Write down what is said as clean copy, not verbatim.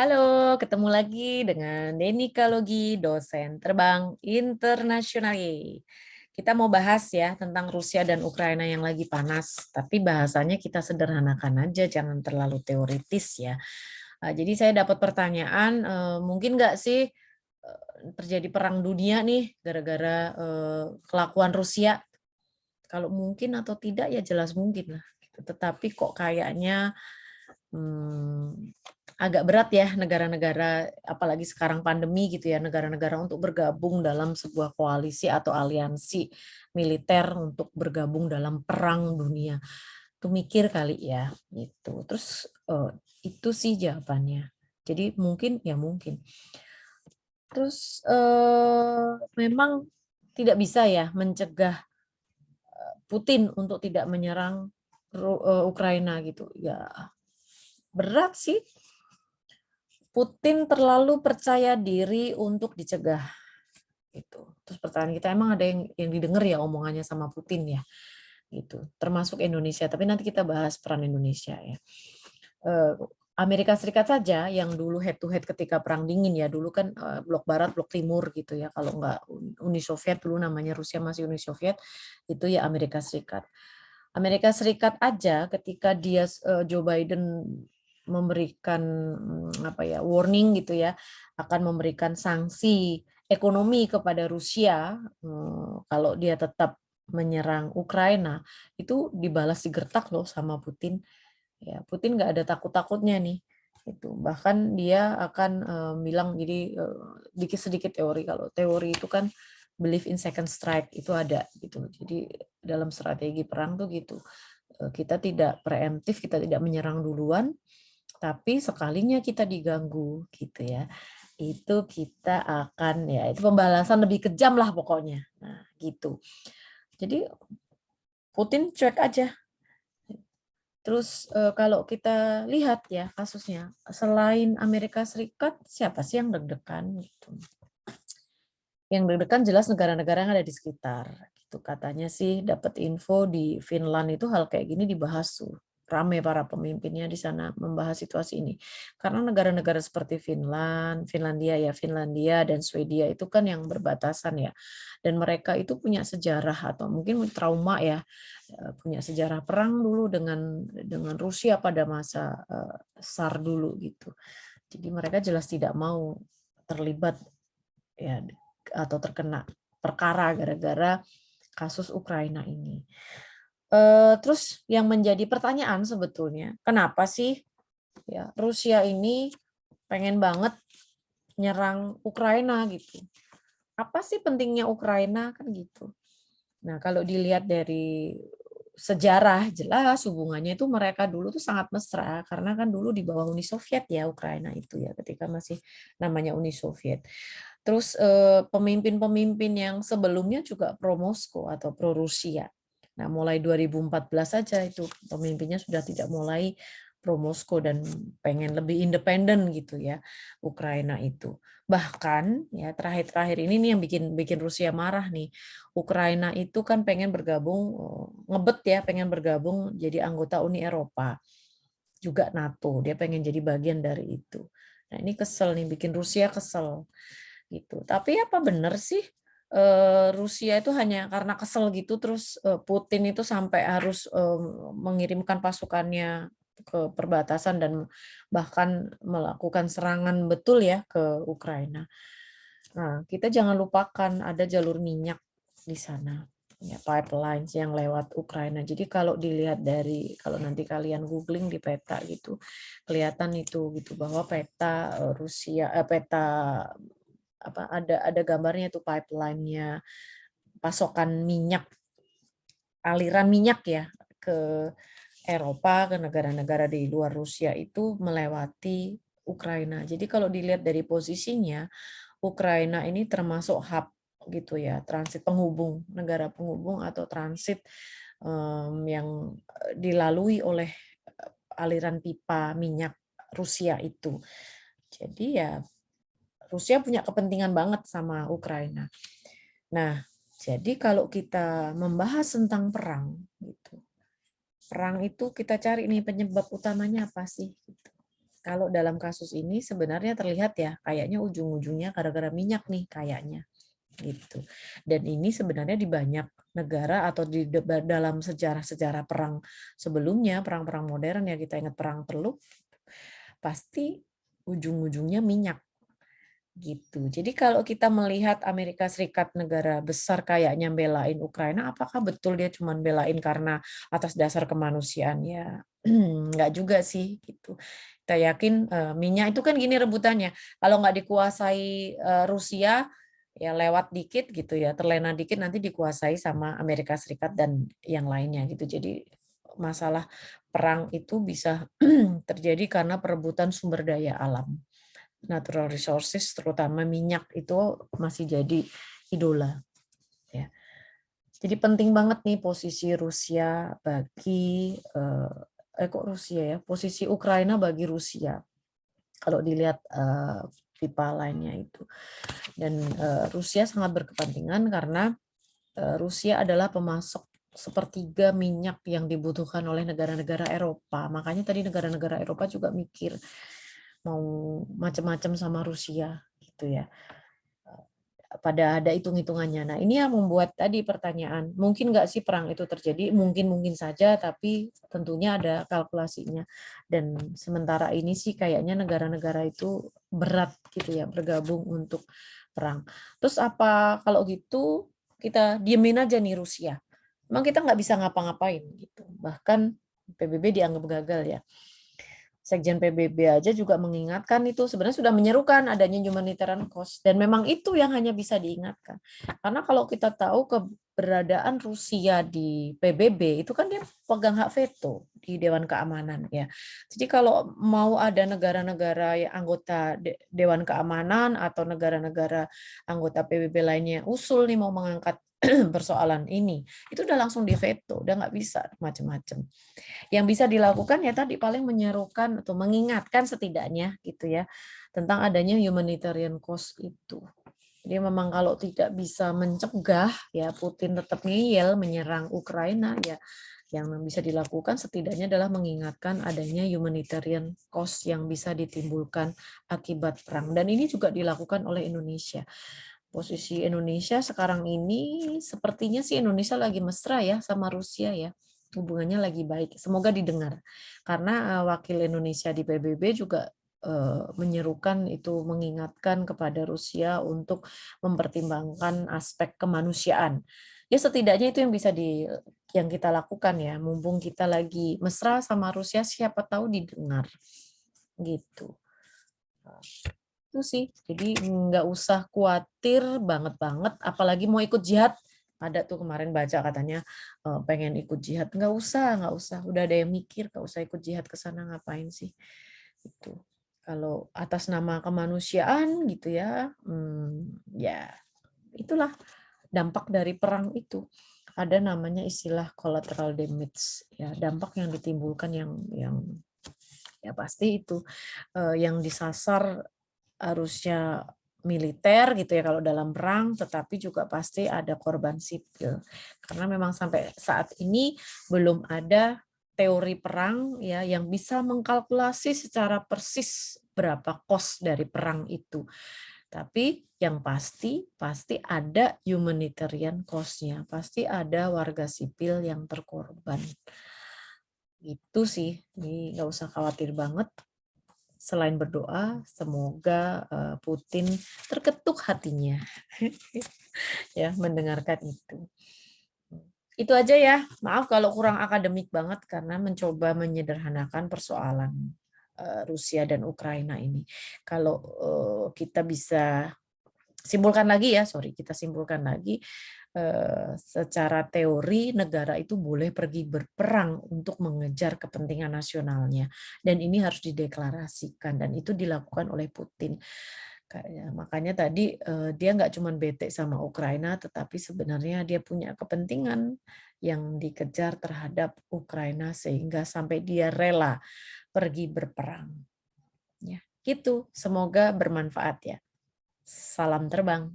Halo, ketemu lagi dengan Deni Kalogi, dosen terbang internasional. Kita mau bahas ya tentang Rusia dan Ukraina yang lagi panas, tapi bahasanya kita sederhanakan aja, jangan terlalu teoritis ya. Jadi saya dapat pertanyaan, mungkin nggak sih terjadi perang dunia nih gara-gara kelakuan Rusia? Kalau mungkin atau tidak ya jelas mungkin lah. Tetapi kok kayaknya hmm, agak berat ya negara-negara, apalagi sekarang pandemi gitu ya, negara-negara untuk bergabung dalam sebuah koalisi atau aliansi militer untuk bergabung dalam perang dunia. Itu mikir kali ya, gitu. Terus itu sih jawabannya. Jadi mungkin ya mungkin. Terus memang tidak bisa ya mencegah Putin untuk tidak menyerang Ukraina gitu. Ya berat sih. Putin terlalu percaya diri untuk dicegah gitu. Terus pertanyaan kita, emang ada yang didengar ya omongannya sama Putin ya gitu. Termasuk Indonesia, tapi nanti kita bahas peran Indonesia ya. Amerika Serikat saja yang dulu head to head ketika perang dingin ya, dulu kan blok barat blok timur gitu ya, kalau nggak Uni Soviet, dulu namanya Rusia masih Uni Soviet, itu ya Amerika Serikat. Amerika Serikat aja ketika dia Joe Biden memberikan apa ya warning gitu ya, akan memberikan sanksi ekonomi kepada Rusia kalau dia tetap menyerang Ukraina, itu dibalas digertak loh sama Putin. Ya, Putin nggak ada takut-takutnya nih. Itu bahkan dia akan bilang, jadi dikit sedikit teori, kalau teori itu kan believe in second strike itu ada gitu. Jadi dalam strategi perang tuh gitu. Kita tidak preemptif, kita tidak menyerang duluan, tapi sekalinya kita diganggu gitu ya. Itu kita akan ya itu pembalasan lebih kejam lah pokoknya. Nah, gitu. Jadi Putin cuek aja. Terus kalau kita lihat ya kasusnya, selain Amerika Serikat, siapa sih yang deg-degan gitu? Yang deg-degan jelas negara-negara yang ada di sekitar. Gitu katanya sih dapat info di Finland itu hal kayak gini dibahas tuh. Rame para pemimpinnya di sana membahas situasi ini. Karena negara-negara seperti Finlandia dan Swedia itu kan yang berbatasan ya. Dan mereka itu punya sejarah atau mungkin trauma ya, punya sejarah perang dulu dengan Rusia pada masa SAR dulu gitu. Jadi mereka jelas tidak mau terlibat ya atau terkena perkara gara-gara kasus Ukraina ini. Terus yang menjadi pertanyaan sebetulnya, kenapa sih ya Rusia ini pengen banget nyerang Ukraina gitu? Apa sih pentingnya Ukraina kan gitu? Nah, kalau dilihat dari sejarah jelas hubungannya itu mereka dulu tuh sangat mesra karena kan dulu di bawah Uni Soviet ya Ukraina itu ya ketika masih namanya Uni Soviet. Terus pemimpin-pemimpin yang sebelumnya juga pro Moskow atau pro Rusia. Nah, mulai 2014 saja itu pemimpinnya sudah tidak mulai pro Moskow dan pengen lebih independen gitu ya Ukraina itu. Bahkan ya terakhir-terakhir ini nih yang bikin bikin Rusia marah nih. Ukraina itu kan pengen bergabung ngebet ya, pengen bergabung jadi anggota Uni Eropa, juga NATO. Dia pengen jadi bagian dari itu. Nah, ini kesel nih, bikin Rusia kesel gitu. Tapi apa benar sih Rusia itu hanya karena kesel gitu terus Putin itu sampai harus mengirimkan pasukannya ke perbatasan dan bahkan melakukan serangan betul ya ke Ukraina. Nah, kita jangan lupakan ada jalur minyak di sana. Ya, pipelines yang lewat Ukraina. Jadi kalau dilihat dari kalau nanti kalian googling di peta gitu, kelihatan itu gitu bahwa peta Rusia peta apa ada gambarnya itu pipeline-nya pasokan minyak, aliran minyak ya ke Eropa, ke negara-negara di luar Rusia itu melewati Ukraina. Jadi kalau dilihat dari posisinya, Ukraina ini termasuk hub gitu ya, transit penghubung, negara penghubung atau transit yang dilalui oleh aliran pipa minyak Rusia itu. Jadi ya Rusia punya kepentingan banget sama Ukraina. Nah, jadi kalau kita membahas tentang perang gitu. Perang itu kita cari nih penyebab utamanya apa sih gitu. Kalau dalam kasus ini sebenarnya terlihat ya, kayaknya ujung-ujungnya gara-gara minyak nih kayaknya, gitu. Dan ini sebenarnya di banyak negara atau dalam sejarah-sejarah perang sebelumnya, perang-perang modern ya, kita ingat perang Teluk, pasti ujung-ujungnya minyak. Gitu. Jadi kalau kita melihat Amerika Serikat negara besar kayaknya belain Ukraina, apakah betul dia cuma belain karena atas dasar kemanusiaan? Ya, nggak juga sih gitu. Kita yakin minyak itu kan gini rebutannya. Kalau nggak dikuasai Rusia, ya lewat dikit gitu ya, terlena dikit nanti dikuasai sama Amerika Serikat dan yang lainnya gitu. Jadi masalah perang itu bisa terjadi karena perebutan sumber daya alam, natural resources, terutama minyak itu masih jadi idola. Ya. Jadi penting banget nih posisi Rusia bagi kok Rusia ya, posisi Ukraina bagi Rusia. Kalau dilihat pipa lainnya itu, dan Rusia sangat berkepentingan karena Rusia adalah pemasok sepertiga minyak yang dibutuhkan oleh negara-negara Eropa. Makanya tadi negara-negara Eropa juga mikir mau macam-macam sama Rusia gitu ya. Pada ada hitung-hitungannya. Nah, ini yang membuat tadi pertanyaan, mungkin nggak sih perang itu terjadi? Mungkin saja, tapi tentunya ada kalkulasinya. Dan sementara ini sih kayaknya negara-negara itu berat gitu ya, bergabung untuk perang. Terus apa kalau gitu kita diemin aja nih Rusia? Memang kita nggak bisa ngapa-ngapain gitu. Bahkan PBB dianggap gagal ya. Sekjen PBB aja juga mengingatkan itu sebenarnya sudah menyerukan adanya humanitarian cost, dan memang itu yang hanya bisa diingatkan. Karena kalau kita tahu keberadaan Rusia di PBB itu kan dia pegang hak veto di Dewan Keamanan ya. Jadi kalau mau ada negara-negara yang anggota Dewan Keamanan atau negara-negara anggota PBB lainnya usul nih mau mengangkat persoalan ini, itu udah langsung diveto, udah nggak bisa macam-macam. Yang bisa dilakukan ya tadi paling menyerukan atau mengingatkan setidaknya gitu ya tentang adanya humanitarian cost itu. Jadi memang kalau tidak bisa mencegah ya Putin tetap ngeyel menyerang Ukraina, ya yang bisa dilakukan setidaknya adalah mengingatkan adanya humanitarian cost yang bisa ditimbulkan akibat perang. Dan ini juga dilakukan oleh Indonesia. Posisi Indonesia sekarang ini sepertinya sih Indonesia lagi mesra ya sama Rusia ya, hubungannya lagi baik. Semoga didengar. Karena wakil Indonesia di PBB juga menyerukan itu, mengingatkan kepada Rusia untuk mempertimbangkan aspek kemanusiaan. Ya setidaknya itu yang bisa yang kita lakukan ya, mumpung kita lagi mesra sama Rusia, siapa tahu didengar gitu. Itu sih, jadi nggak usah khawatir banget-banget, apalagi mau ikut jihad. Ada tuh kemarin baca katanya pengen ikut jihad, nggak usah, udah ada yang mikir, nggak usah ikut jihad ke sana, ngapain sih? Itu kalau atas nama kemanusiaan gitu ya, ya itulah dampak dari perang itu. Ada namanya istilah collateral damage, ya dampak yang ditimbulkan yang ya pasti itu yang disasar harusnya militer gitu ya kalau dalam perang, tetapi juga pasti ada korban sipil. Karena memang sampai saat ini belum ada teori perang ya yang bisa mengkalkulasi secara persis berapa kos dari perang itu. Tapi yang pasti ada humanitarian cost-nya, pasti ada warga sipil yang terkorban. Itu sih, jadi nggak usah khawatir banget. Selain berdoa, semoga Putin terketuk hatinya ya mendengarkan itu. Itu aja ya. Maaf kalau kurang akademik banget karena mencoba menyederhanakan persoalan Rusia dan Ukraina ini. Kalau kita bisa simpulkan lagi ya, kita simpulkan lagi secara teori negara itu boleh pergi berperang untuk mengejar kepentingan nasionalnya, dan ini harus dideklarasikan dan itu dilakukan oleh Putin. Makanya tadi dia nggak cuma bete sama Ukraina, tetapi sebenarnya dia punya kepentingan yang dikejar terhadap Ukraina sehingga sampai dia rela pergi berperang. Ya, gitu. Semoga bermanfaat ya. Salam terbang.